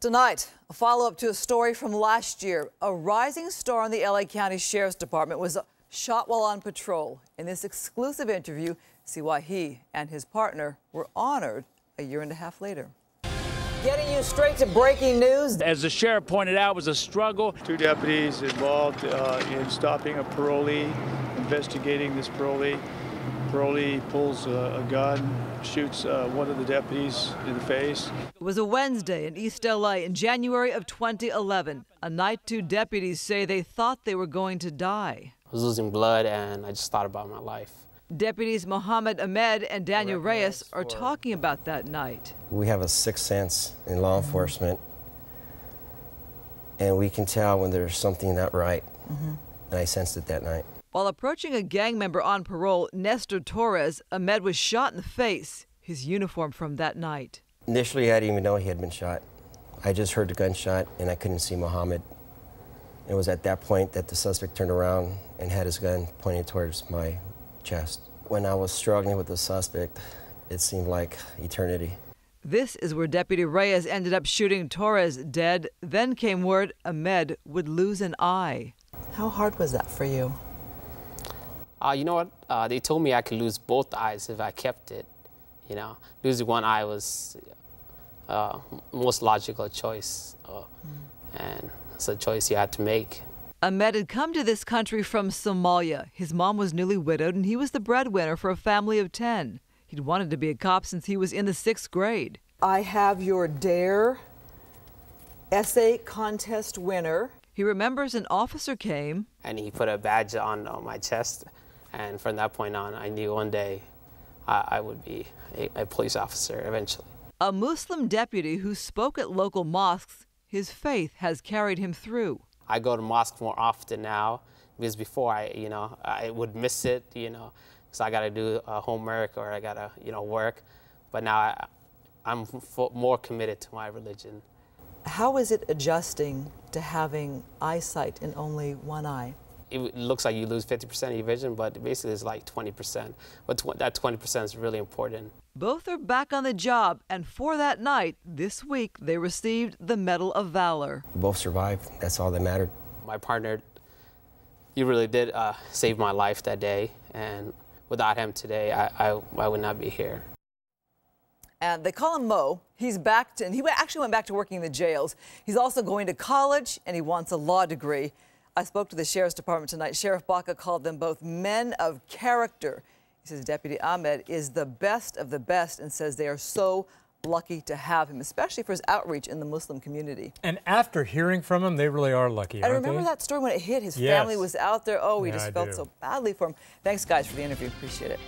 Tonight, a follow-up to a story from last year. A rising star in the LA County Sheriff's Department was shot while on patrol. In this exclusive interview, see why he and his partner were honored a year and a half later. Getting you straight to breaking news. As the sheriff pointed out, it was a struggle. Two deputies involved in stopping a parolee, investigating this parolee. Parolee pulls a gun, shoots one of the deputies in the face. It was a Wednesday in East LA in January of 2011, a night two deputies say they thought they were going to die. I was losing blood and I just thought about my life. Deputies Mohammed Ahmed and Daniel Reyes are talking about that night. We have a sixth sense in law enforcement, and we can tell when there's something not right, and I sensed it that night. While approaching a gang member on parole, Nestor Torres, Ahmed was shot in the face, his uniform from that night. Initially, I didn't even know he had been shot. I just heard the gunshot, and I couldn't see Mohammed. It was at that point that the suspect turned around and had his gun pointed towards my chest. When I was struggling with the suspect, it seemed like eternity. This is where Deputy Reyes ended up shooting Torres dead. Then came word Ahmed would lose an eye. How hard was that for you? You know what? They told me I could lose both eyes if I kept it. You know, losing one eye was most logical choice, and it's a choice you had to make. Ahmed had come to this country from Somalia. His mom was newly widowed, and he was the breadwinner for a family of 10. He'd wanted to be a cop since he was in the 6th grade. I have your DARE essay contest winner. He remembers an officer came. And he put a badge on my chest. And from that point on, I knew one day I would be a police officer eventually. A Muslim deputy who spoke at local mosques. His faith has carried him through. I go to mosque more often now, because before I would miss it, because I got to do homework or I got to, work. But now I'm more committed to my religion. How is it adjusting to having eyesight in only one eye? It looks like you lose 50% of your vision, but basically it's like 20%. But that 20% is really important. Both are back on the job, and for that night, this week, they received the Medal of Valor. We both survived. That's all that mattered. My partner, he really did save my life that day, and without him today, I would not be here. And they call him Mo. He's back and he actually went back to working in the jails. He's also going to college, and he wants a law degree. I spoke to the Sheriff's Department tonight. Sheriff Baca called them both men of character. He says Deputy Ahmed is the best of the best and says they are so lucky to have him, especially for his outreach in the Muslim community. And after hearing from him, they really are lucky, I aren't remember they? that story when it hit. His family was out there. Oh, we Yeah, just I felt do. so badly for him. Thanks, guys, for the interview. Appreciate it.